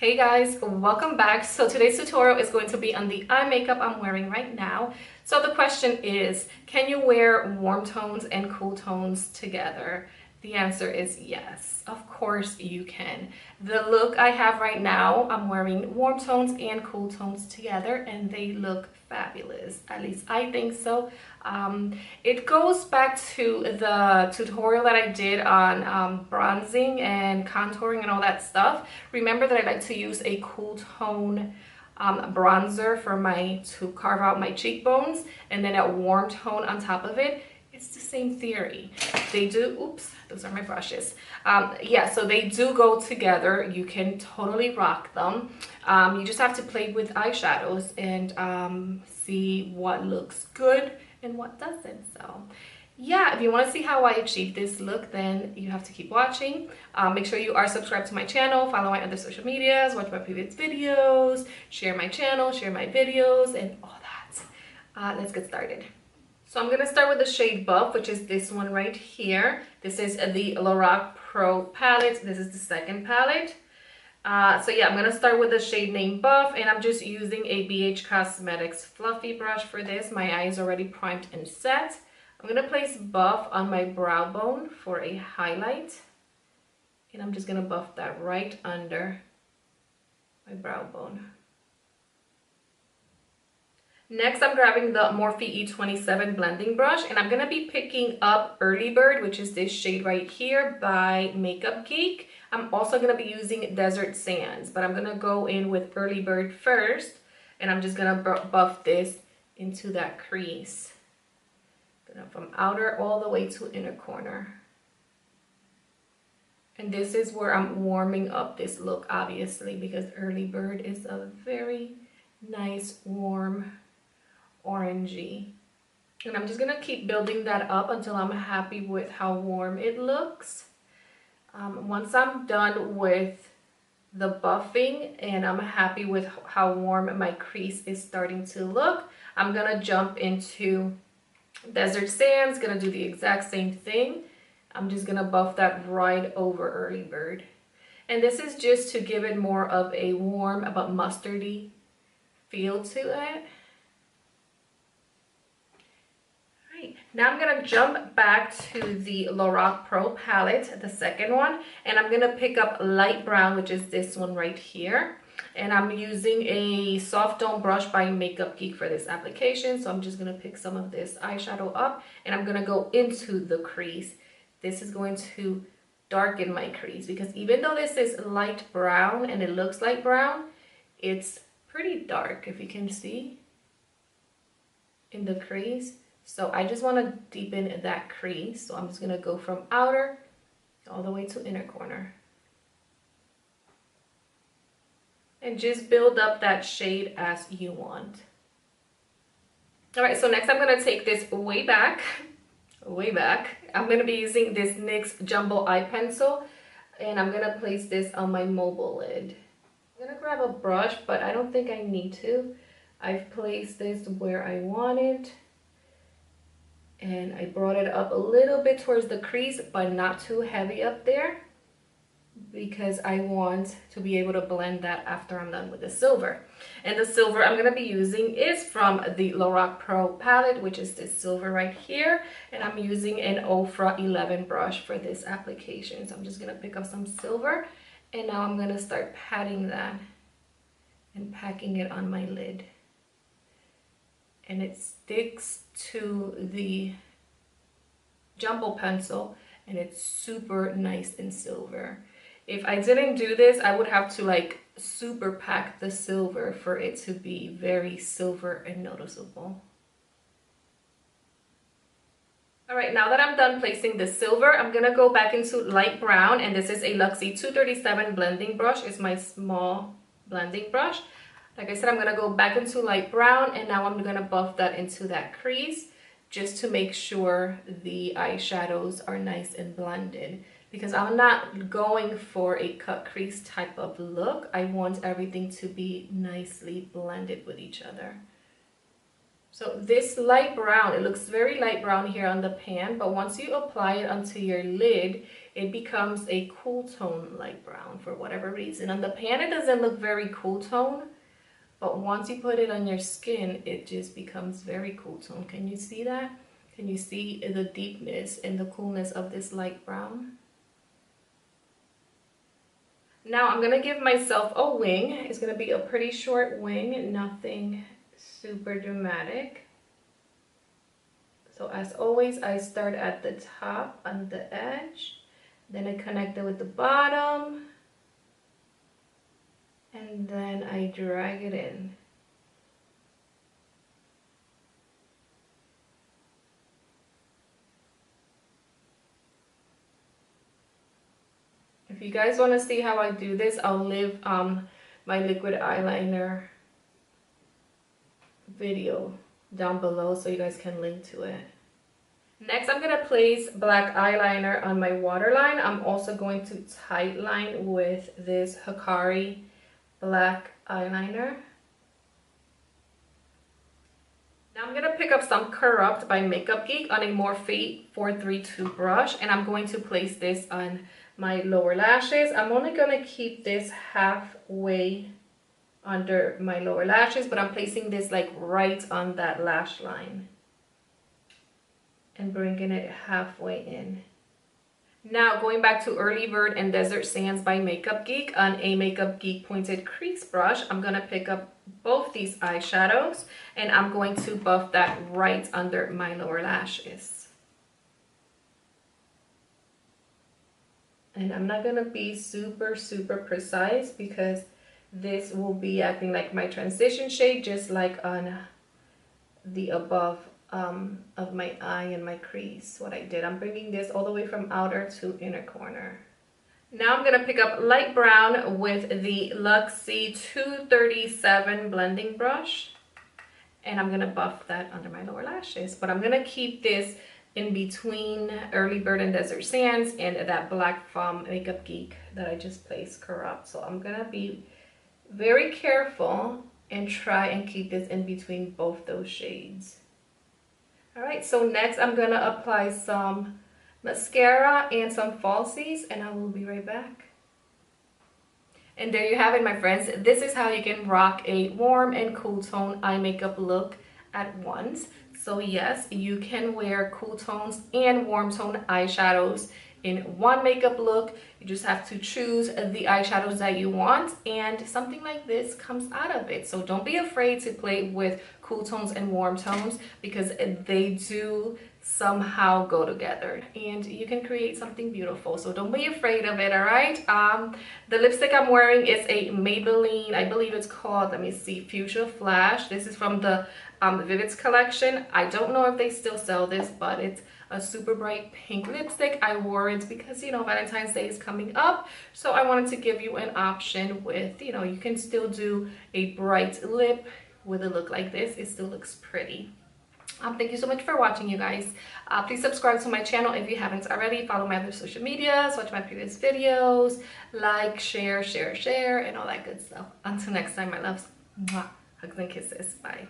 Hey guys, welcome back. So today's tutorial is going to be on the eye makeup I'm wearing right now. So the question is, can you wear warm tones and cool tones together? The answer is yes, of course you can. The look I have right now, I'm wearing warm tones and cool tones together and they look fabulous. At least I think so. It goes back to the tutorial that I did on bronzing and contouring and all that stuff. Remember that I like to use a cool tone bronzer to carve out my cheekbones, and then a warm tone on top of it. It's the same theory. They do, oops, those are my brushes. Yeah, so they do go together. You can totally rock them. You just have to play with eyeshadows and see what looks good and what doesn't. So yeah, if you want to see how I achieve this look, then you have to keep watching. Make sure you are subscribed to my channel, follow my other social medias, watch my previous videos, share my channel, share my videos, and all that. Let's get started. So I'm going to start with the shade Buff, which is this one right here. This is the Lola Pro palette. This is the second palette. So yeah, I'm going to start with the shade name Buff, and I'm just using a BH Cosmetics fluffy brush for this. My eye is already primed and set. I'm going to place Buff on my brow bone for a highlight. And I'm just going to buff that right under my brow bone. Next, I'm grabbing the Morphe E27 blending brush, and I'm going to be picking up Early Bird, which is this shade right here by Makeup Geek. I'm also going to be using Desert Sands, but I'm going to go in with Early Bird first, and I'm just going to buff this into that crease. From outer all the way to inner corner. And this is where I'm warming up this look, obviously, because Early Bird is a very nice, warm, orangey. And I'm just going to keep building that up until I'm happy with how warm it looks. Once I'm done with the buffing and I'm happy with how warm my crease is starting to look, I'm going to jump into Desert Sands. Gonna do the exact same thing. I'm just gonna buff that right over Early Bird. And this is just to give it more of a warm but mustardy feel to it. Right. Now I'm gonna jump back to the Lola Pro palette, the second one, and I'm gonna pick up light brown, which is this one right here. And I'm using a soft dome brush by Makeup Geek for this application. So I'm just going to pick some of this eyeshadow up and I'm going to go into the crease. This is going to darken my crease because even though this is light brown and it looks light brown, it's pretty dark, if you can see, in the crease. So I just want to deepen that crease. So I'm just going to go from outer all the way to inner corner. And just build up that shade as you want. All right, so next I'm gonna take this way back. I'm gonna be using this NYX Jumbo Eye Pencil, and I'm gonna place this on my mobile lid. I'm gonna grab a brush, but I don't think I need to. I've placed this where I want it, and I brought it up a little bit towards the crease, but not too heavy up there, because I want to be able to blend that after I'm done with the silver. And the silver I'm going to be using is from the Lola Pro palette, which is this silver right here. And I'm using an Ofra 11 brush for this application. So I'm just going to pick up some silver. And now I'm going to start patting that and packing it on my lid. And it sticks to the jumbo pencil and it's super nice and silver. If I didn't do this, I would have to like super pack the silver for it to be very silver and noticeable. All right, now that I'm done placing the silver, I'm gonna go back into light brown, and this is a Luxie 237 blending brush. It's my small blending brush. Like I said, I'm gonna go back into light brown, and now I'm gonna buff that into that crease just to make sure the eyeshadows are nice and blended. Because I'm not going for a cut crease type of look. I want everything to be nicely blended with each other. So this light brown, it looks very light brown here on the pan, but once you apply it onto your lid, it becomes a cool tone light brown for whatever reason. On the pan, it doesn't look very cool tone, but once you put it on your skin, it just becomes very cool tone. Can you see that? Can you see the deepness and the coolness of this light brown? Now I'm gonna give myself a wing. It's gonna be a pretty short wing, nothing super dramatic. So as always, I start at the top on the edge, then I connect it with the bottom, and then I drag it in. If you guys want to see how I do this, I'll leave my liquid eyeliner video down below so you guys can link to it. Next, I'm going to place black eyeliner on my waterline. I'm also going to tightline with this Hikari black eyeliner. Now I'm going to pick up some Corrupt by Makeup Geek on a Morphe 432 brush, and I'm going to place this on my lower lashes. I'm only going to keep this halfway under my lower lashes, but I'm placing this like right on that lash line and bringing it halfway in. Now going back to Early Bird and Desert Sands by Makeup Geek on a Makeup Geek pointed crease brush, I'm going to pick up both these eyeshadows and I'm going to buff that right under my lower lashes. And I'm not going to be super precise because this will be acting like my transition shade, just like on the above of my eye and my crease. What I did, I'm bringing this all the way from outer to inner corner. Now I'm going to pick up light brown with the Luxie 237 blending brush, and I'm going to buff that under my lower lashes. But I'm going to keep this in between Early Bird and Desert Sands and that black from Makeup Geek that I just placed Corrupt. So I'm going to be very careful and try and keep this in between both those shades. All right, so next I'm going to apply some mascara and some falsies, and I will be right back. And there you have it, my friends. This is how you can rock a warm and cool tone eye makeup look at once. So yes, you can wear cool tones and warm tone eyeshadows in one makeup look. You just have to choose the eyeshadows that you want, and something like this comes out of it. So don't be afraid to play with cool tones and warm tones, because they do somehow go together and you can create something beautiful. So don't be afraid of it. All right, the lipstick I'm wearing is a Maybelline, I believe it's called, let me see, Fuchsia Flash. This is from the Vivids collection. I don't know if they still sell this, but it's a super bright pink lipstick. I wore it because, you know, Valentine's Day is coming up, so I wanted to give you an option with, you know, you can still do a bright lip with a look like this. It still looks pretty. Thank you so much for watching, you guys. Please subscribe to my channel if you haven't already. Follow my other social medias, watch my previous videos, like, share, and all that good stuff. Until next time, my loves. Mwah. Hugs and kisses. Bye.